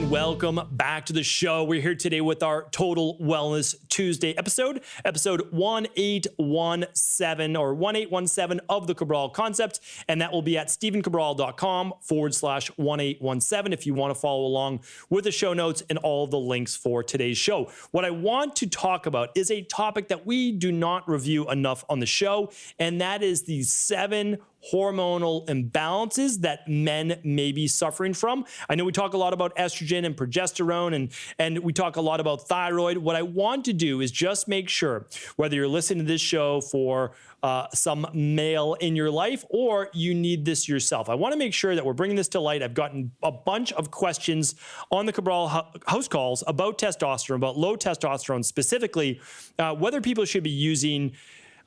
and welcome back to the show. We're here today with our Total Wellness Tuesday episode 1817 or 1817 of the Cabral concept. And that will be at stephencabral.com/1817 if you want to follow along with the show notes and all the links for today's show. What I want to talk about is a topic that we do not review enough on the show, and that is the 7 hormonal imbalances that men may be suffering from. I know we talk a lot about estrogen and progesterone, and we talk a lot about thyroid. What I want to do is just make sure, whether you're listening to this show for some male in your life or you need this yourself, I want to make sure that we're bringing this to light. I've gotten a bunch of questions on the Cabral house calls about testosterone, about low testosterone specifically, whether people should be using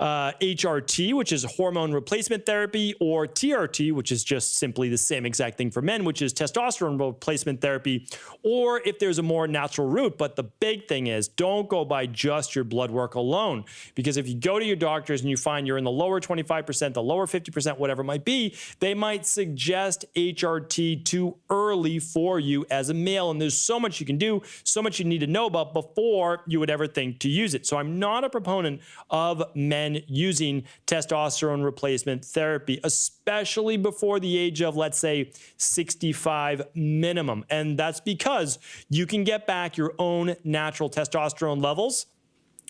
HRT, which is hormone replacement therapy, or TRT, which is just simply the same exact thing for men, which is testosterone replacement therapy, or if there's a more natural route. But the big thing is, don't go by just your blood work alone, because if you go to your doctors and you find you're in the lower 25%, the lower 50%, whatever it might be, they might suggest HRT too early for you as a male. And there's so much you can do, so much you need to know about before you would ever think to use it. So I'm not a proponent of men using testosterone replacement therapy, especially before the age of, let's say, 65 minimum. And that's because you can get back your own natural testosterone levels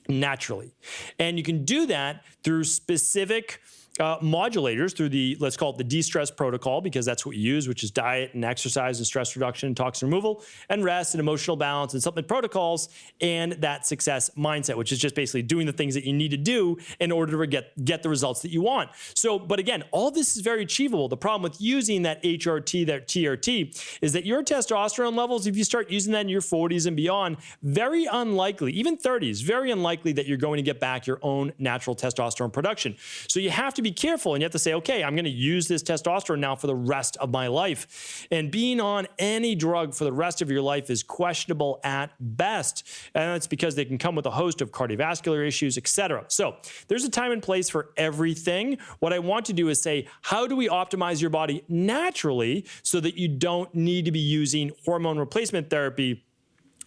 naturally. And you can do that through specific modulators, through the, let's call it the de-stress protocol, because that's what you use, which is diet and exercise and stress reduction and toxin removal and rest and emotional balance and supplement protocols, and that success mindset, which is just basically doing the things that you need to do in order to get the results that you want. So, but again, all this is very achievable. The problem with using that HRT, that TRT, is that your testosterone levels, if you start using that in your 40s and beyond, very unlikely, even 30s, very unlikely that you're going to get back your own natural testosterone production. So you have to be careful, and you have to say, okay, I'm going to use this testosterone now for the rest of my life. And being on any drug for the rest of your life is questionable at best. And that's because they can come with a host of cardiovascular issues, etc. So there's a time and place for everything. What I want to do is say, how do we optimize your body naturally so that you don't need to be using hormone replacement therapy,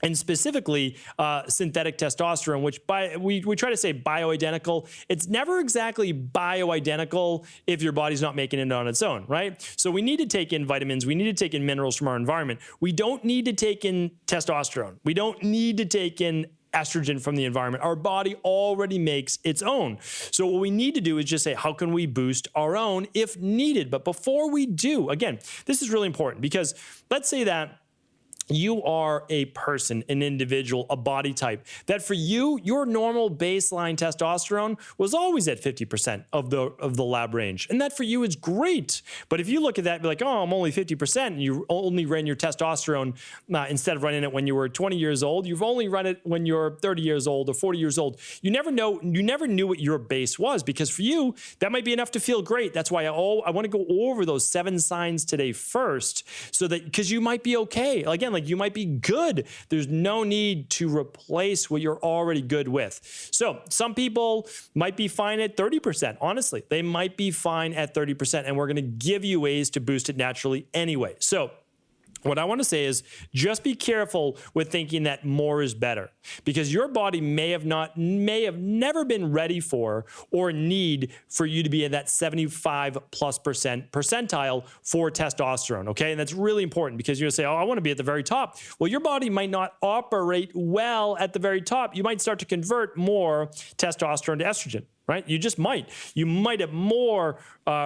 and specifically synthetic testosterone, which we try to say bioidentical. It's never exactly bioidentical if your body's not making it on its own, right? So we need to take in vitamins. We need to take in minerals from our environment. We don't need to take in testosterone. We don't need to take in estrogen from the environment. Our body already makes its own. So what we need to do is just say, how can we boost our own if needed? But before we do, again, this is really important, because let's say that you are a person, an individual, a body type, that for you, your normal baseline testosterone was always at 50% of the lab range. And that for you is great. But if you look at that and be like, oh, I'm only 50%, and you only ran your testosterone, instead of running it when you were 20 years old, you've only run it when you're 30 years old or 40 years old. You never knew what your base was, because for you, that might be enough to feel great. That's why I want to go over those 7 signs today first, so that, because you might be okay. Again, like you might be good. There's no need to replace what you're already good with. So some people might be fine at 30%. Honestly, they might be fine at 30%, and we're going to give you ways to boost it naturally anyway. So what I want to say is, just be careful with thinking that more is better, because your body may have never been ready for or need for you to be in that 75+% percentile for testosterone. Okay. And that's really important, because you'll say, oh, I want to be at the very top. Well, your body might not operate well at the very top. You might start to convert more testosterone to estrogen. Right? You just might. You might have more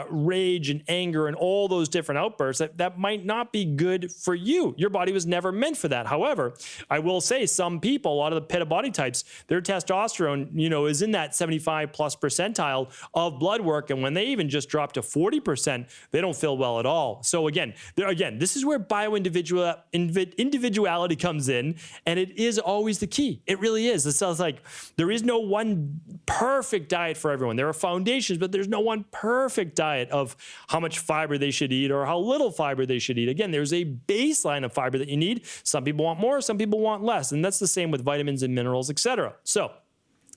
rage and anger and all those different outbursts. That might not be good for you. Your body was never meant for that. However, I will say some people, a lot of the PETA body types, their testosterone, is in that 75+ percentile of blood work. And when they even just drop to 40%, they don't feel well at all. So again, this is where bio-individuality comes in, and it is always the key. It really is. It sounds like there is no one perfect diet for everyone. There are foundations, but there's no one perfect diet of how much fiber they should eat or how little fiber they should eat. Again, there's a baseline of fiber that you need. Some people want more, some people want less. And that's the same with vitamins and minerals, etc. So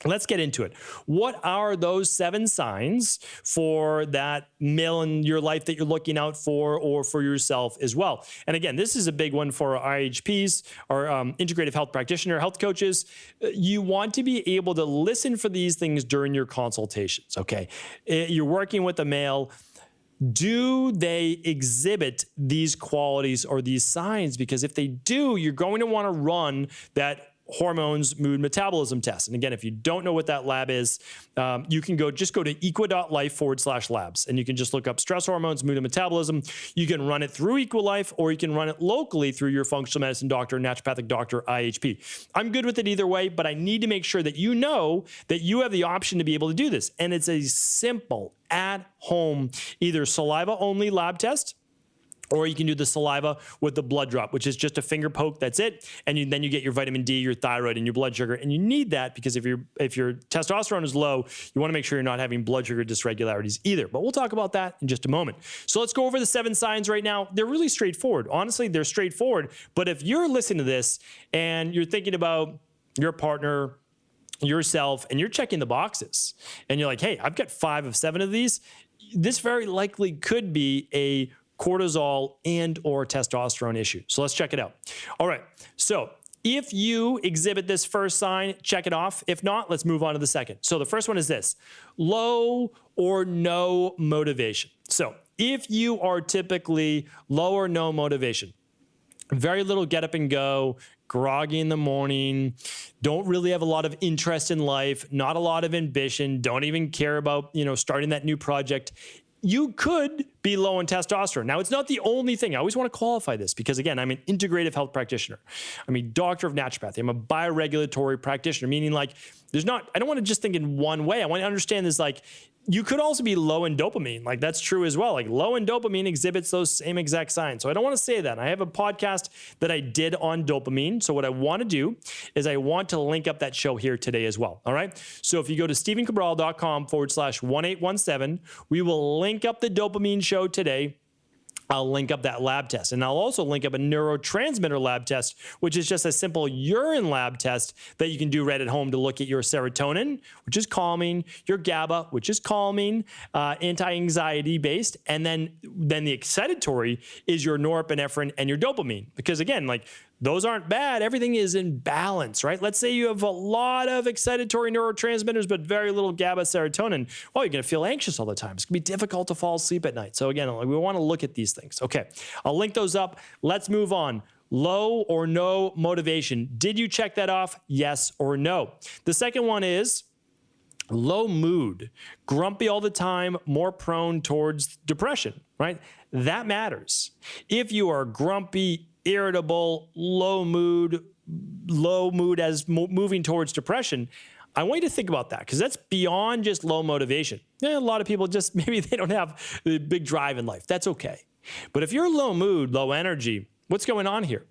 Let's get into it. What are those 7 signs for that male in your life that you're looking out for, or for yourself as well? And again, this is a big one for IHPs, or integrative health practitioner, health coaches. You want to be able to listen for these things during your consultations, okay? You're working with a male. Do they exhibit these qualities or these signs? Because if they do, you're going to want to run that hormones, mood, metabolism test. And again, if you don't know what that lab is, you can just go to equa.life/labs, and you can just look up stress hormones, mood, and metabolism. You can run it through EquaLife, or you can run it locally through your functional medicine doctor, naturopathic doctor, IHP. I'm good with it either way, but I need to make sure that you know that you have the option to be able to do this. And it's a simple, at-home, either saliva-only lab test, or you can do the saliva with the blood drop, which is just a finger poke. That's it. And then you get your vitamin D, your thyroid, and your blood sugar. And you need that because if your testosterone is low, you want to make sure you're not having blood sugar dysregularities either. But we'll talk about that in just a moment. So let's go over the 7 signs right now. They're really straightforward. Honestly, they're straightforward. But if you're listening to this and you're thinking about your partner, yourself, and you're checking the boxes, and you're like, hey, I've got 5 of 7 of these, this very likely could be a cortisol and or testosterone issue. So let's check it out. All right. So if you exhibit this first sign, check it off. If not, let's move on to the second. So the first one is this: low or no motivation. So if you are typically low or no motivation, very little get up and go, groggy in the morning, don't really have a lot of interest in life, not a lot of ambition, don't even care about, starting that new project, you could be low in testosterone. Now, it's not the only thing. I always want to qualify this because, again, I'm an integrative health practitioner. I'm a doctor of naturopathy. I'm a bioregulatory practitioner, meaning I don't want to just think in one way. I want to understand this, you could also be low in dopamine. That's true as well. Low in dopamine exhibits those same exact signs. So I don't want to say that. I have a podcast that I did on dopamine. So what I want to do is I want to link up that show here today as well. All right. So if you go to stephencabral.com/1817, we will link up the dopamine show today. I'll link up that lab test, and I'll also link up a neurotransmitter lab test, which is just a simple urine lab test that you can do right at home to look at your serotonin, which is calming, your GABA, which is calming, anti-anxiety based, and then the excitatory is your norepinephrine and your dopamine. Because again, those aren't bad. Everything is in balance, right? Let's say you have a lot of excitatory neurotransmitters, but very little GABA, serotonin. Well, you're going to feel anxious all the time. It's going to be difficult to fall asleep at night. So again, we want to look at these things. Okay, I'll link those up. Let's move on. Low or no motivation. Did you check that off? Yes or no? The second one is low mood, grumpy all the time, more prone towards depression, right? That matters. If you are grumpy, irritable, low mood as moving towards depression, I want you to think about that because that's beyond just low motivation. A lot of people just, maybe they don't have the big drive in life. That's okay. But if you're low mood, low energy, what's going on here?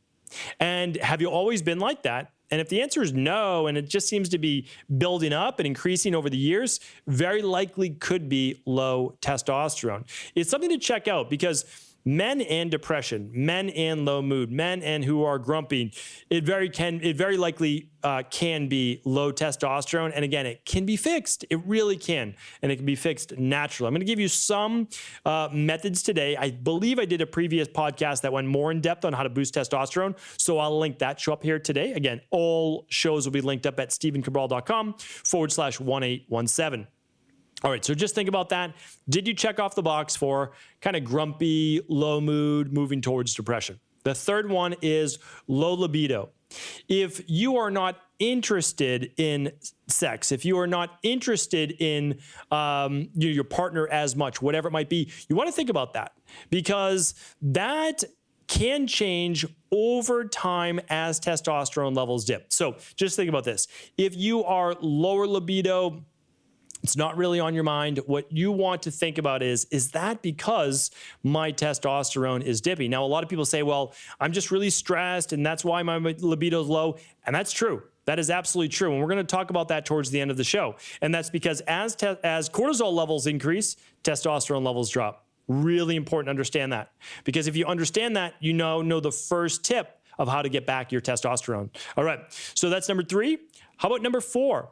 And have you always been like that? And if the answer is no, and it just seems to be building up and increasing over the years, very likely could be low testosterone. It's something to check out because men and depression, men and low mood, men and who are grumpy, it very likely can be low testosterone. And again, it can be fixed. It really can. And it can be fixed naturally. I'm going to give you some methods today. I believe I did a previous podcast that went more in depth on how to boost testosterone. So I'll link that show up here today. Again, all shows will be linked up at stephencabral.com/1817. All right, so just think about that. Did you check off the box for kind of grumpy, low mood, moving towards depression? The third one is low libido. If you are not interested in sex, if you are not interested in your partner as much, whatever it might be, you want to think about that because that can change over time as testosterone levels dip. So just think about this. If you are lower libido, it's not really on your mind. What you want to think about is that because my testosterone is dipping? Now, a lot of people say, well, I'm just really stressed and that's why my libido is low. And that's true. That is absolutely true. And we're going to talk about that towards the end of the show. And that's because as cortisol levels increase, testosterone levels drop. Really important to understand that. Because if you understand that, know the first tip of how to get back your testosterone. All right. So that's number 3. How about number 4?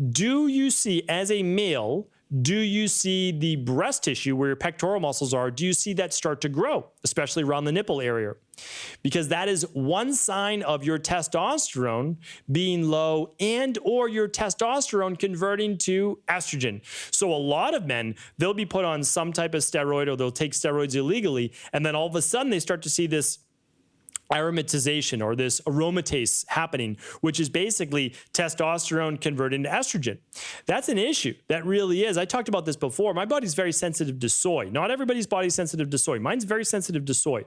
Do you see, as a male, do you see the breast tissue where your pectoral muscles are, do you see that start to grow, especially around the nipple area? Because that is one sign of your testosterone being low and or your testosterone converting to estrogen. So a lot of men, they'll be put on some type of steroid or they'll take steroids illegally, and then all of a sudden they start to see this aromatization or this aromatase happening, which is basically testosterone converted into estrogen. That's an issue. That really is. I talked about this before. My body's very sensitive to soy. Not everybody's body's sensitive to soy. Mine's very sensitive to soy.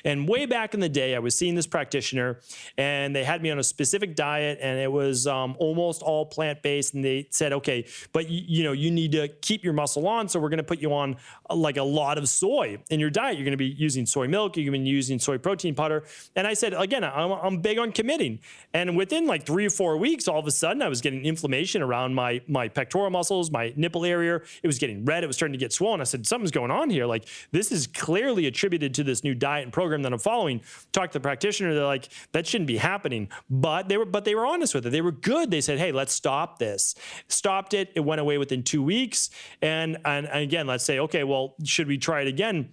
And way back in the day, I was seeing this practitioner and they had me on a specific diet and it was almost all plant-based. And they said, okay, but you need to keep your muscle on. So we're going to put you on like a lot of soy in your diet. You're going to be using soy milk. You're going to be using soy protein powder. And I said, again, I'm big on committing. And within like 3 or 4 weeks, all of a sudden I was getting inflammation around my pectoral muscles, my nipple area. It was getting red. It was starting to get swollen. I said, something's going on here. Like, this is clearly attributed to this new diet and program that I'm following. Talked to the practitioner. They're like, that shouldn't be happening. But they were honest with it. They were good. They said, hey, let's stop this. Stopped it. It went away within 2 weeks. And again, let's say, okay, well, should we try it again?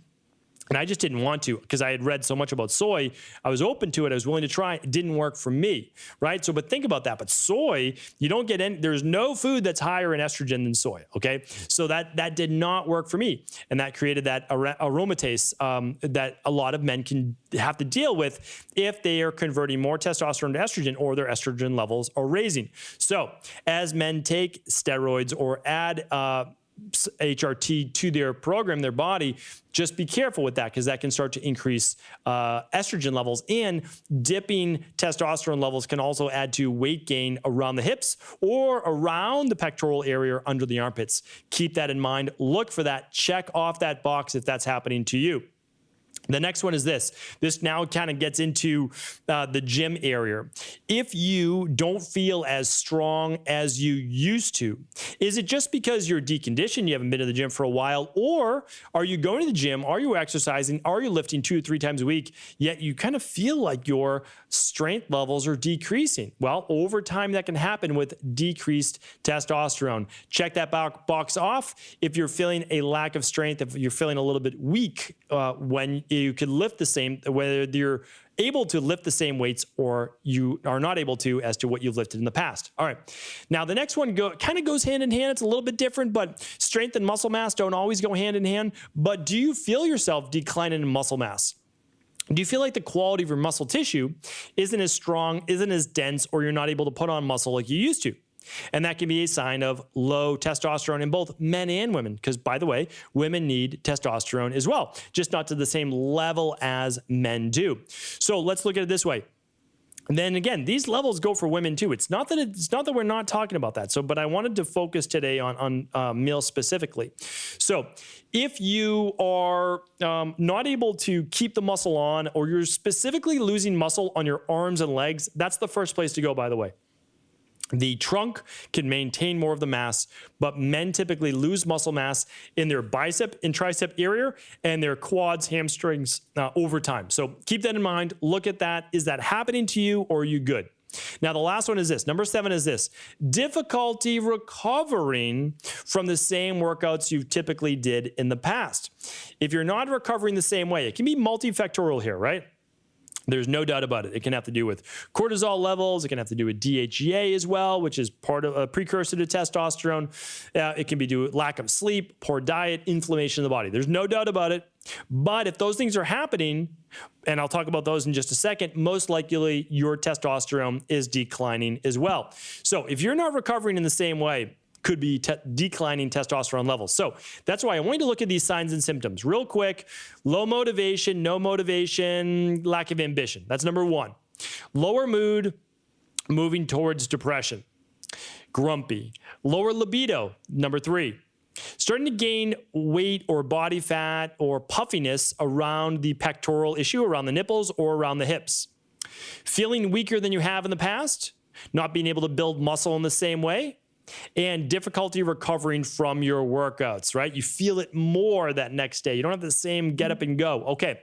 And I just didn't want to because I had read so much about soy. I was open to it. I was willing to try. It didn't work for me, right? So, but think about that. But soy, you don't get any, there's no food that's higher in estrogen than soy, okay? So that did not work for me. And that created that aromatase that a lot of men can have to deal with if they are converting more testosterone to estrogen or their estrogen levels are raising. So as men take steroids or add HRT to their program, their body, just be careful with that because that can start to increase estrogen levels, and dipping testosterone levels can also add to weight gain around the hips or around the pectoral area under the armpits. Keep that in mind. Look for that. Check off that box if that's happening to you. The next one is this. This now kind of gets into the gym area. If you don't feel as strong as you used to, is it just because you're deconditioned, you haven't been to the gym for a while, or are you going to the gym, are you exercising, are you lifting 2 or 3 times a week, yet you kind of feel like your strength levels are decreasing? Well, over time that can happen with decreased testosterone. Check that box off if you're feeling a lack of strength, if you're feeling a little bit weak when you can lift the same, whether you're able to lift the same weights or you are not able to as to what you've lifted in the past. All right. Now, the next one kind of goes hand in hand. It's a little bit different, but strength and muscle mass don't always go hand in hand. But do you feel yourself declining in muscle mass? Do you feel like the quality of your muscle tissue isn't as strong, isn't as dense, or you're not able to put on muscle like you used to? And that can be a sign of low testosterone in both men and women, because, by the way, women need testosterone as well, just not to the same level as men do. So let's look at it this way. And then again, these levels go for women too. It's not that we're not talking about that. So, but I wanted to focus today on males specifically. So if you are not able to keep the muscle on, or you're specifically losing muscle on your arms and legs, that's the first place to go, by the way. The trunk can maintain more of the mass, but men typically lose muscle mass in their bicep and tricep area and their quads, hamstrings over time. So keep that in mind. Look at that. Is that happening to you, or are you good? Now, the last one is this. Number 7 is this. Difficulty recovering from the same workouts you typically did in the past. If you're not recovering the same way, it can be multifactorial here, right? There's no doubt about it. It can have to do with cortisol levels. It can have to do with DHEA as well, which is part of a precursor to testosterone. It can be due to lack of sleep, poor diet, inflammation in the body. There's no doubt about it. But if those things are happening, and I'll talk about those in just a second, most likely your testosterone is declining as well. So if you're not recovering in the same way, could be declining testosterone levels. So that's why I want you to look at these signs and symptoms real quick. Low motivation, no motivation, lack of ambition. That's number 1. Lower mood, moving towards depression. Grumpy. Lower libido, number 3. Starting to gain weight or body fat or puffiness around the pectoral issue, around the nipples or around the hips. Feeling weaker than you have in the past, not being able to build muscle in the same way, and difficulty recovering from your workouts, right? You feel it more that next day. You don't have the same get up and go. Okay.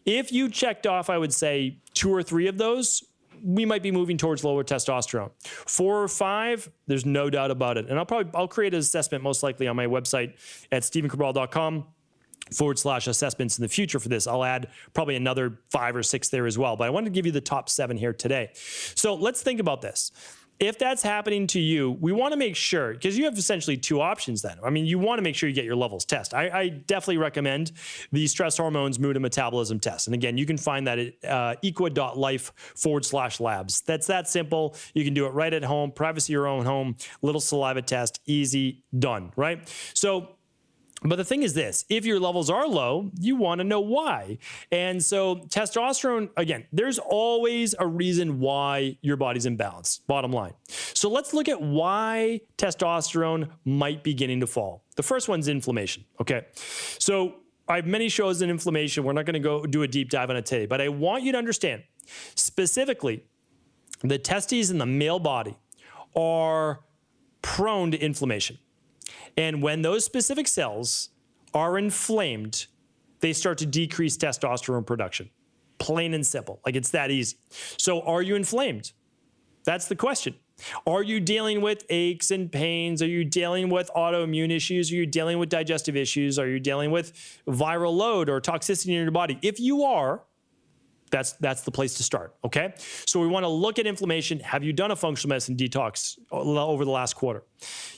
If you checked off, I would say 2 or 3 of those, we might be moving towards lower testosterone. 4 or 5, there's no doubt about it. And I'll create an assessment most likely on my website at stephencabral.com/assessments in the future for this. I'll add probably another 5 or 6 there as well. But I wanted to give you the top 7 here today. So let's think about this. If that's happening to you, we want to make sure, because you have essentially 2 options then. I mean, you want to make sure you get your levels tested. I definitely recommend the stress hormones, mood, and metabolism test. And again, you can find that at equa.life/labs. That's that simple. You can do it right at home, privacy of your own home, little saliva test, easy, done, right? So, but the thing is this, if your levels are low, you want to know why. And so testosterone, again, there's always a reason why your body's imbalanced, bottom line. So let's look at why testosterone might be beginning to fall. The first one's inflammation, okay? So I have many shows on inflammation. We're not going to go do a deep dive on it today, but I want you to understand, specifically, the testes in the male body are prone to inflammation. And when those specific cells are inflamed, they start to decrease testosterone production. Plain and simple. Like, it's that easy. So are you inflamed? That's the question. Are you dealing with aches and pains? Are you dealing with autoimmune issues? Are you dealing with digestive issues? Are you dealing with viral load or toxicity in your body? If you are, that's the place to start, okay? So we want to look at inflammation. Have you done a functional medicine detox over the last quarter?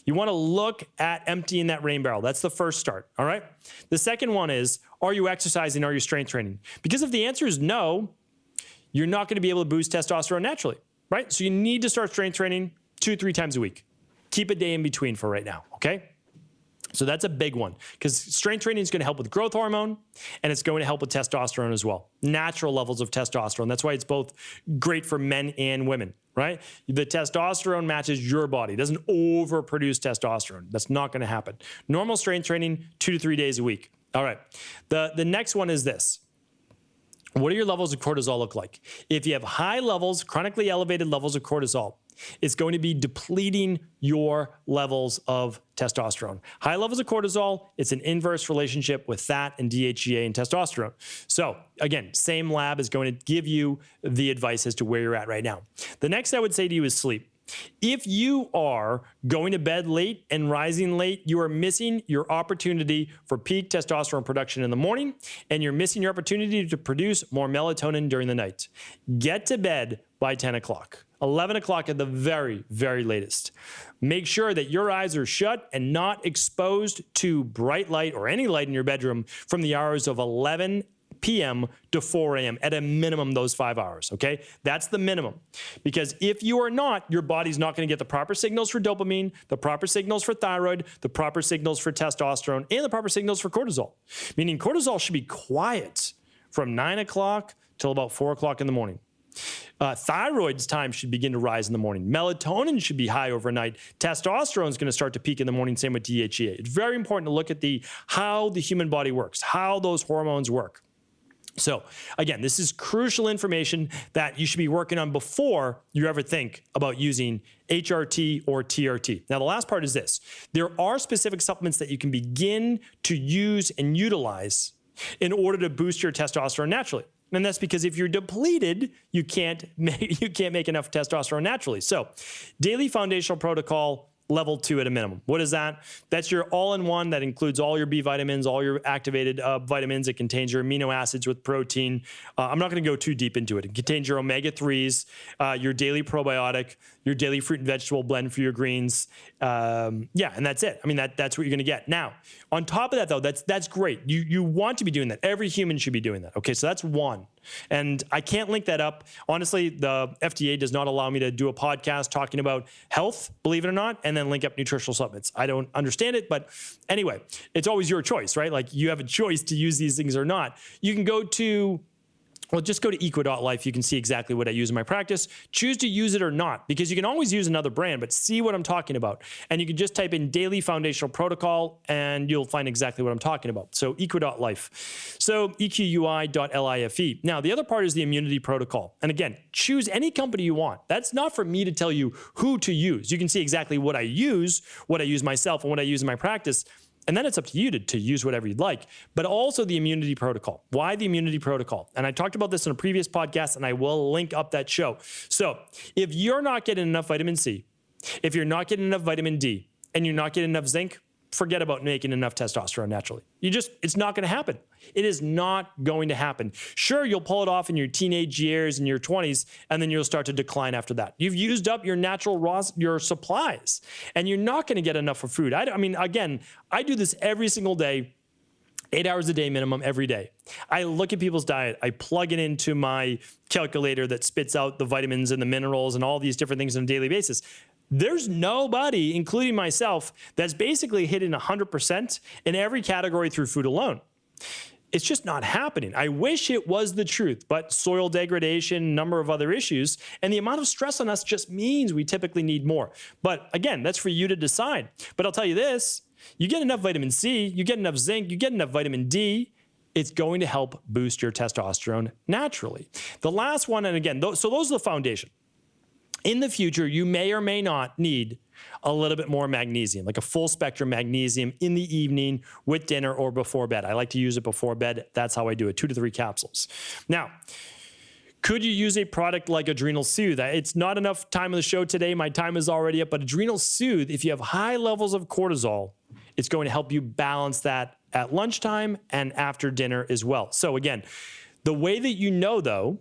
You want to look at emptying that rain barrel. That's the first start, all right? The second one is, are you exercising? Are you strength training? Because if the answer is no, you're not going to be able to boost testosterone naturally, right? So you need to start strength training 2-3 times a week. Keep a day in between for right now, okay? So that's a big one, because strength training is going to help with growth hormone, and it's going to help with testosterone as well. Natural levels of testosterone. That's why it's both great for men and women, right? The testosterone matches your body. It doesn't overproduce testosterone. That's not going to happen. Normal strength training, 2 to 3 days a week. All right. The next one is this. What do your levels of cortisol look like? If you have high levels, chronically elevated levels of cortisol, it's going to be depleting your levels of testosterone. High levels of cortisol, it's an inverse relationship with fat and DHEA and testosterone. So again, same lab is going to give you the advice as to where you're at right now. The next I would say to you is sleep. If you are going to bed late and rising late, you are missing your opportunity for peak testosterone production in the morning, and you're missing your opportunity to produce more melatonin during the night. Get to bed by 10 o'clock. 11 o'clock at the very, very latest. Make sure that your eyes are shut and not exposed to bright light or any light in your bedroom from the hours of 11 p.m. to 4 a.m. at a minimum, those 5 hours, okay? That's the minimum. Because if you are not, your body's not going to get the proper signals for dopamine, the proper signals for thyroid, the proper signals for testosterone, and the proper signals for cortisol. Meaning cortisol should be quiet from 9 o'clock till about 4 o'clock in the morning. Thyroid's time should begin to rise in the morning. Melatonin should be high overnight. Testosterone is going to start to peak in the morning, same with DHEA. It's very important to look at how the human body works, how those hormones work. So again, this is crucial information that you should be working on before you ever think about using HRT or TRT. Now, the last part is this. There are specific supplements that you can begin to use and utilize in order to boost your testosterone naturally. And that's because if you're depleted, you can't make enough testosterone naturally. So daily foundational protocol, level 2 at a minimum. What is that? That's your all-in-one that includes all your B vitamins, all your activated vitamins. It contains your amino acids with protein. I'm not going to go too deep into it. It contains your omega-3s, your daily probiotic, your daily fruit and vegetable blend for your greens. And that's it. I mean, that's what you're going to get. Now, on top of that, though, that's great. You want to be doing that. Every human should be doing that. Okay, so that's one. And I can't link that up. Honestly, the FDA does not allow me to do a podcast talking about health, believe it or not, and then link up nutritional supplements. I don't understand it, but anyway, it's always your choice, right? Like, you have a choice to use these things or not. You can go to just go to equa.life. You can see exactly what I use in my practice. Choose to use it or not, because you can always use another brand, but see what I'm talking about. And you can just type in daily foundational protocol and you'll find exactly what I'm talking about. So equa.life. So equi.life. Now, the other part is the immunity protocol. And again, choose any company you want. That's not for me to tell you who to use. You can see exactly what I use myself and what I use in my practice And then it's up to you to use whatever you'd like, but also the immunity protocol. Why the immunity protocol? And I talked about this in a previous podcast, and I will link up that show. So if you're not getting enough vitamin C, if you're not getting enough vitamin D, and you're not getting enough zinc, forget about making enough testosterone naturally. It's not going to happen. It is not going to happen. Sure, you'll pull it off in your teenage years and your 20s, and then you'll start to decline after that. You've used up your your supplies, and you're not going to get enough for food. I mean, again, I do this every single day, 8 hours a day minimum every day. I look at people's diet. I plug it into my calculator that spits out the vitamins and the minerals and all these different things on a daily basis. There's nobody, including myself, that's basically hitting 100% in every category through food alone. It's just not happening. I wish it was the truth, but soil degradation, number of other issues, and the amount of stress on us just means we typically need more. But again, that's for you to decide. But I'll tell you this, you get enough vitamin C, you get enough zinc, you get enough vitamin D, it's going to help boost your testosterone naturally. The last one, and again, so those are the foundation. In the future, you may or may not need a little bit more magnesium, like a full spectrum magnesium in the evening with dinner or before bed. I like to use it before bed. That's how I do it, 2 to 3 capsules. Now, could you use a product like Adrenal Soothe? It's not enough time on the show today. My time is already up, but Adrenal Soothe, if you have high levels of cortisol, it's going to help you balance that at lunchtime and after dinner as well. So again, the way that you know, though,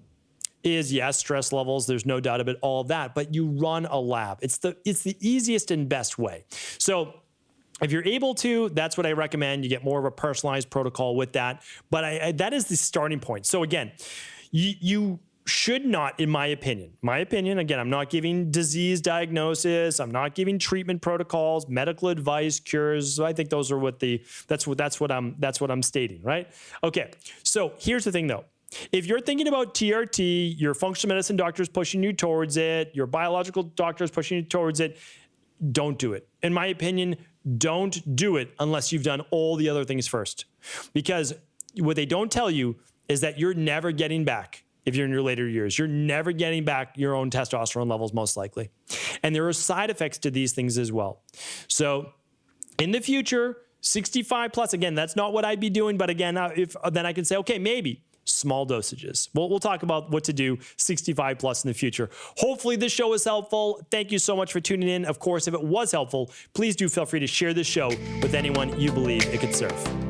is yes, stress levels, there's no doubt about all of that, but you run a lab. It's the easiest and best way. So if you're able to, that's what I recommend. You get more of a personalized protocol with that. But that is the starting point. So again, you should not, in my opinion, again, I'm not giving disease diagnosis, I'm not giving treatment protocols, medical advice, cures. I think those are that's what I'm stating, right? Okay. So here's the thing though. If you're thinking about TRT, your functional medicine doctor is pushing you towards it, your biological doctor is pushing you towards it, don't do it. In my opinion, don't do it unless you've done all the other things first. Because what they don't tell you is that you're never getting back, if you're in your later years, you're never getting back your own testosterone levels most likely. And there are side effects to these things as well. So in the future, 65 plus, again, that's not what I'd be doing. But again, then I can say, okay, maybe small dosages. We'll talk about what to do 65 plus in the future. Hopefully this show was helpful. Thank you so much for tuning in. Of course, if it was helpful, please do feel free to share this show with anyone you believe it could serve.